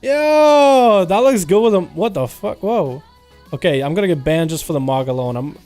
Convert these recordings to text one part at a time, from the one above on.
Yo, that looks good with him. What the fuck? Whoa. Okay, I'm gonna get banned just for the Mog alone.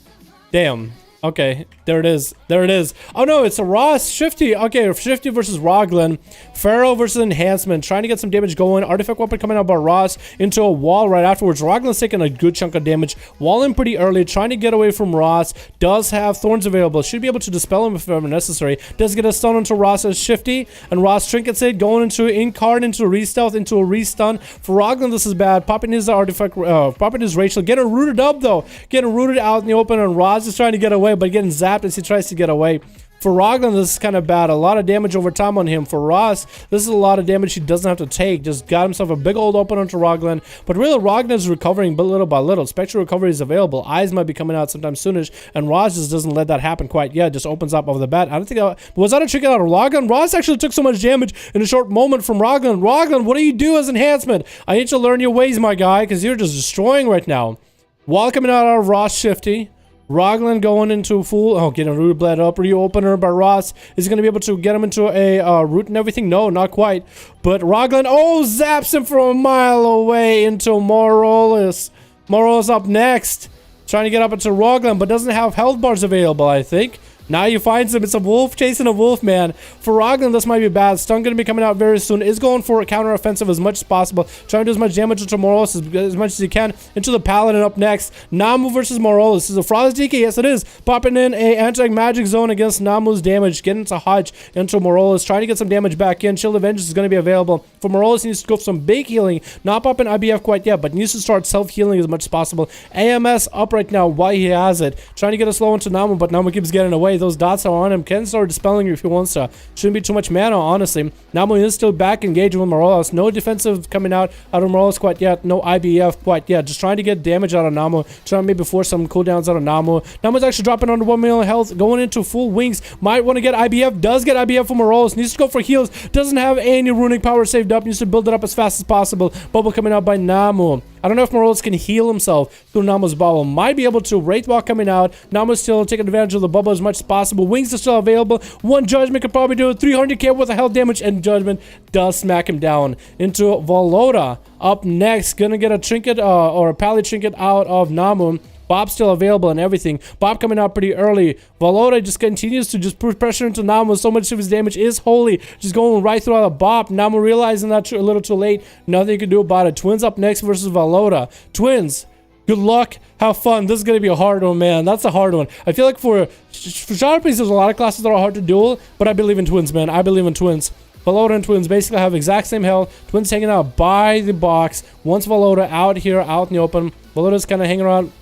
Damn. Okay, there it is. There it is. Oh no, it's a Ross Shifty. Okay, Shifty versus Roglin. Pharaoh versus Enhancement. Trying to get some damage going. Artifact weapon coming out by Ross into a wall right afterwards. Roglin's taking a good chunk of damage. Walling pretty early. Trying to get away from Ross. Does have thorns available. Should be able to dispel him if ever necessary. Does get a stun into Ross's Shifty. And Ross Trinkets it. Going into Incard, into a Re-Stealth, into a Re-Stun. For Roglin, this is bad. Popping his artifact, popping his Rachel. Getting rooted up though. Getting rooted out in the open. And Ross is trying to get away, but getting zapped as he tries to get away. For Roglin, this is kind of bad. A lot of damage over time on him. For Ross, this is a lot of damage he doesn't have to take. Just got himself a big old open onto Roglin. But really, Roglin is recovering little by little. Spectral recovery is available. Eyes might be coming out sometime soonish. And Ross just doesn't let that happen quite yet. Just opens up over the bat. I don't think was that a trick out of Roglin? Ross actually took so much damage in a short moment from Roglin. Roglin, what do you do as enhancement? I need to learn your ways, my guy, because you're just destroying right now. Wall coming out of Ross Shifty. Roglin going into a full, getting root bled up, reopener by Ross. Is he going to be able to get him into a root and everything? No, not quite. But Roglin, zaps him from a mile away into Morolis. Morolis up next. Trying to get up into Roglin, but doesn't have health bars available, I think. Now he finds him. It's a wolf chasing a wolf, man. For Roglin, this might be bad. Stun going to be coming out very soon. Is going for a counter offensive as much as possible. Trying to do as much damage to Morolis as much as he can. Into the Paladin up next. Namu versus Morolis. This is a Frost DK. Yes, it is. Popping in a anti-magic zone against Namu's damage. Getting to Hodge into Morolis. Trying to get some damage back in. Shield of Vengeance is going to be available. For Morolis, he needs to go for some big healing. Not popping IBF quite yet, but needs to start self-healing as much as possible. AMS up right now while he has it. Trying to get a slow into Namu, but Namu keeps getting away. Those dots are on him. Can start dispelling you if he wants to. Shouldn't be too much mana, honestly. Namu is still back engaged with Morolis. No defensive coming out of Morolis quite yet. No IBF quite yet. Just trying to get damage out of Namu. Trying to maybe force some cooldowns out of Namu. Namu's actually dropping under 1 million health. Going into full wings. Might want to get IBF. Does get IBF from Morolis. Needs to go for heals. Doesn't have any runic power saved up. Needs to build it up as fast as possible. Bubble coming out by Namu. I don't know if Morolis can heal himself through Namu's bubble. Might be able to. Wraithwalk coming out. Namu's still taking advantage of the bubble as much as possible. Wings are still available. One Judgment could probably do it. 300k worth of health damage, and Judgment does smack him down. Into Volota. Up next. Gonna get a Trinket or a Pally Trinket out of Namu. Bob's still available and everything. Bob coming out pretty early. Volota just continues to just put pressure into Namu. So much of his damage is holy. Just going right through the Bob. Namu realizing that a little too late. Nothing you can do about it. Twins up next versus Volota. Twins. Good luck. Have fun. This is going to be a hard one, man. That's a hard one. I feel like for genre pieces, there's a lot of classes that are hard to duel. But I believe in Twins, man. I believe in Twins. Volota and Twins basically have exact same health. Twins hanging out by the box. Once Volota out here, out in the open. Volota's kind of hanging around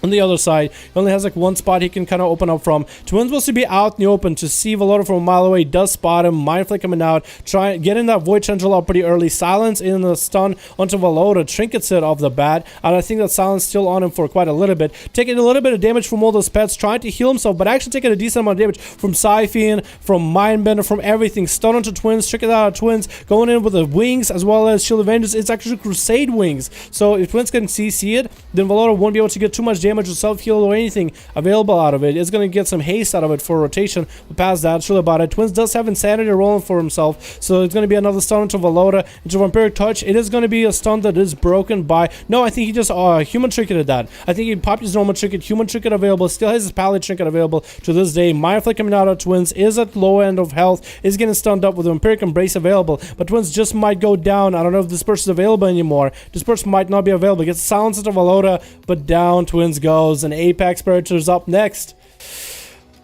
on the other side. He only has like one spot he can kind of open up from. Twins will be out in the open to see Volota from a mile away. Does spot him. Mindflake coming out. Try getting that Void Tendril out pretty early. Silence in the stun onto Volota. Trinkets it off the bat. And I think that Silence still on him for quite a little bit. Taking a little bit of damage from all those pets. Trying to heal himself, but actually taking a decent amount of damage from Siphon, from Mindbender, from everything. Stun onto Twins. Trinket out of Twins. Going in with the wings as well as Shield of Vengeance. It's actually Crusade wings. So if Twins can CC it, then Volota won't be able to get too much damage or self-heal or anything available out of it. It's going to get some haste out of it for rotation. But past that, it's really about it. Twins does have Insanity rolling for himself, so it's going to be another stun into Volota. Into Vampiric Touch. It is going to be a stun that is broken by... No, I think he just Human Trinketed that. I think he popped his normal Trinket. Human Trinket available. Still has his Pally Trinket available to this day. Mindflake coming out of Twins is at low end of health. Is getting stunned up with Vampiric Embrace available. But Twins just might go down. I don't know if this person is available anymore. This person might not be available. Gets silenced into Volota, but down Twins goes. And Apex Predator's up next.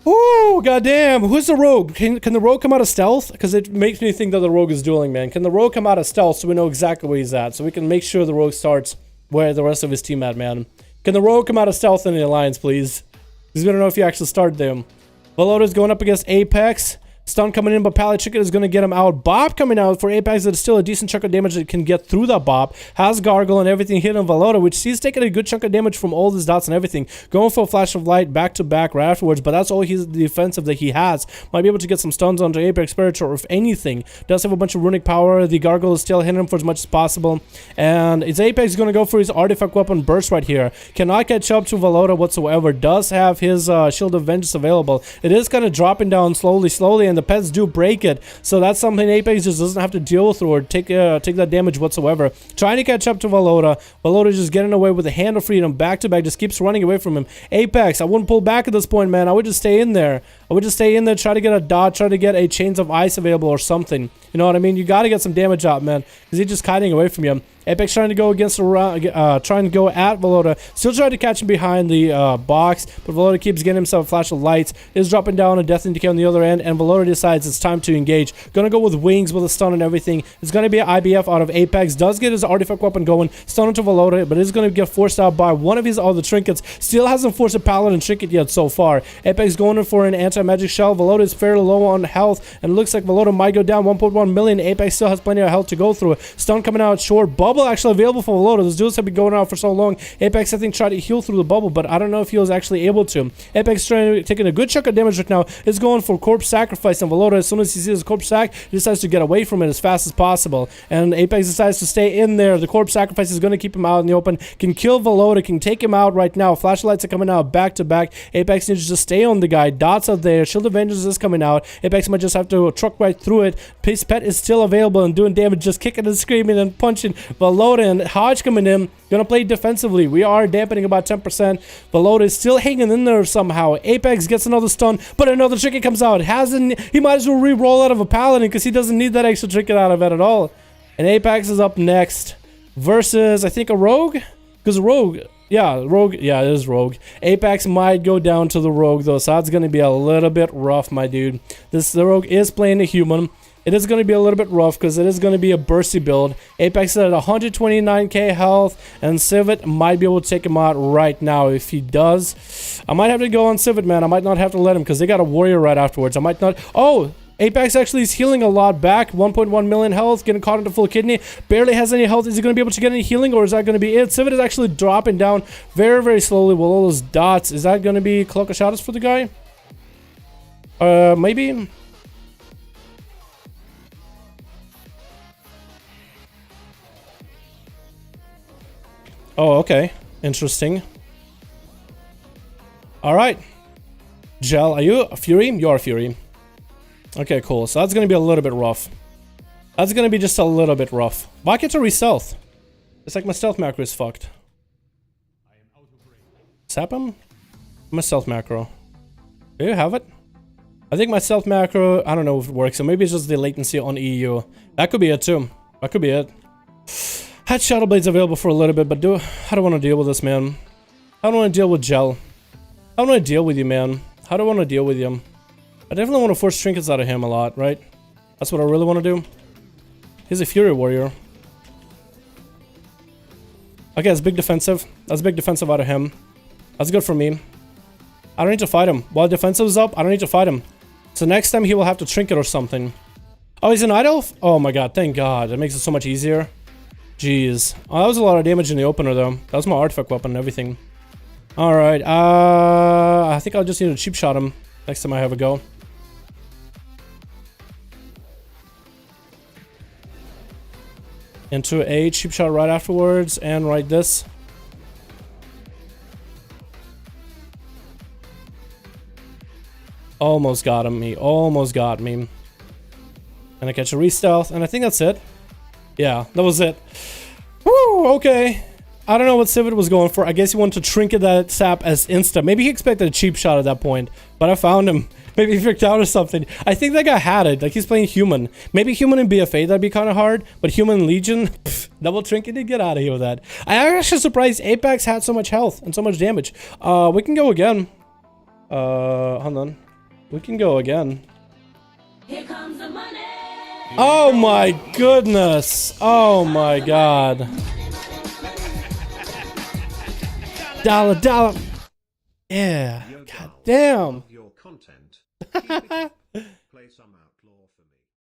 Ooh, goddamn. Who's the rogue? Can the rogue come out of stealth? Because it makes me think that the rogue is dueling, man. Can the rogue come out of stealth so we know exactly where he's at? So we can make sure the rogue starts where the rest of his team at, man. Can the rogue come out of stealth in the alliance, please? Because we don't know if he actually started them. Velota's going up against Apex. Stun coming in, but Pally Trinket is going to get him out. Bob coming out for Apex. It's still a decent chunk of damage that can get through that Bob. Has Gargle and everything hit on Volota, which he's taking a good chunk of damage from all his dots and everything. Going for a Flash of Light back to back right afterwards, but that's all he's defensive that he has. Might be able to get some stuns onto Apex Predator, or if anything. Does have a bunch of runic power. The Gargle is still hitting him for as much as possible. And it's Apex going to go for his artifact weapon burst right here. Cannot catch up to Volota whatsoever. Does have his Shield of Vengeance available. It is kind of dropping down slowly, and the pets do break it. So that's something Apex just doesn't have to deal with or take that damage whatsoever. Trying to catch up to Valota. Valota just getting away with a hand of freedom back to back, just keeps running away from him. Apex, I wouldn't pull back at this point, man. I would just stay in there. I would just stay in there, try to get a dot, try to get a Chains of Ice available or something. You know what I mean? You got to get some damage out, man, because he's just hiding away from you. Apex trying to go against trying to go at Valota. Still trying to catch him behind the box, but Valota keeps getting himself a flash of lights. Is dropping down a Death Indicate on the other end, and Valota decides it's time to engage. Gonna go with wings with a stun and everything. It's gonna be an IBF out of Apex. Does get his artifact weapon going. Stun into Valota, but is gonna get forced out by one of his other trinkets. Still hasn't forced a Paladin trinket yet so far. Apex going in for an anti-magic shell. Valota is fairly low on health, and looks like Valota might go down 1.1 million. Apex still has plenty of health to go through. Stun coming out short. Bubble actually available for Valota. Those duels have been going out for so long. Apex, I think, tried to heal through the bubble, but I don't know if he was actually able to. Apex taking a good chunk of damage right now. Is going for corpse sacrifice, and Valota, as soon as he sees his corpse sac, he decides to get away from it as fast as possible. And Apex decides to stay in there. The corpse sacrifice is going to keep him out in the open. Can kill Valota, can take him out right now. Flashlights are coming out back to back. Apex needs to just stay on the guy. Dots are there. Shield of Vengeance is coming out. Apex might just have to truck right through it. His pet is still available and doing damage, just kicking and screaming and punching. Valota and Hodge coming in, gonna play defensively. We are dampening about 10%. Valota is still hanging in there somehow. Apex gets another stun, but another trinket comes out. He might as well re-roll out of a Paladin because he doesn't need that extra trinket out of it at all. And Apex is up next versus, I think, a Rogue? Because Rogue, yeah, it is Rogue. Apex might go down to the Rogue though, so that's gonna be a little bit rough, my dude. The Rogue is playing a human. It is going to be a little bit rough because it is going to be a bursty build. Apex is at 129k health, and Civet might be able to take him out right now. If he does, I might have to go on Civet, man. I might not have to let him because they got a warrior right afterwards. I might not. Oh, Apex actually is healing a lot back. 1.1 million health, getting caught into full kidney. Barely has any health. Is he going to be able to get any healing, or is that going to be it? Civet is actually dropping down very, very slowly with all those dots. Is that going to be Cloak of Shadows for the guy? Maybe. Oh, okay. Interesting. Alright. Gel, are you a Fury? You're a Fury. Okay, cool. So that's going to be a little bit rough. That's going to be just a little bit rough. Why can't I re-stealth? It's like my stealth macro is fucked. Sap him? My stealth macro. Do you have it? I think my stealth macro, I don't know if it works. So maybe it's just the latency on EU. That could be it too. That could be it. Had Shadow Blades available for a little bit, but I don't want to deal with this, man. I don't want to deal with Gel. I don't want to deal with you, man. How do I want to deal with you? I definitely want to force trinkets out of him a lot, right? That's what I really want to do. He's a Fury Warrior. Okay, that's big defensive. That's big defensive out of him. That's good for me. I don't need to fight him. While defensive is up, I don't need to fight him. So next time he will have to trinket or something. Oh, he's an Night Elf? Oh my god, thank god. That makes it so much easier. Jeez. Oh, that was a lot of damage in the opener, though. That was my artifact weapon and everything. Alright, I think I'll just need to cheap shot him next time I have a go. Into a cheap shot right afterwards, and right this. Almost got him, he almost got me. And I catch a re-stealth, and I think that's it. Yeah, that was it. Woo, okay. I don't know what Civet was going for. I guess he wanted to trinket that sap as insta. Maybe he expected a cheap shot at that point, but I found him. Maybe he freaked out or something. I think that guy had it. Like, he's playing human. Maybe human in BFA, that'd be kind of hard, but human Legion, pff, double trinketed, get out of here with that. I'm actually surprised Apex had so much health and so much damage. We can go again. Hold on. We can go again. Here comes the money. Oh my goodness. Oh my god. Dollar, dollar. Yeah. God damn.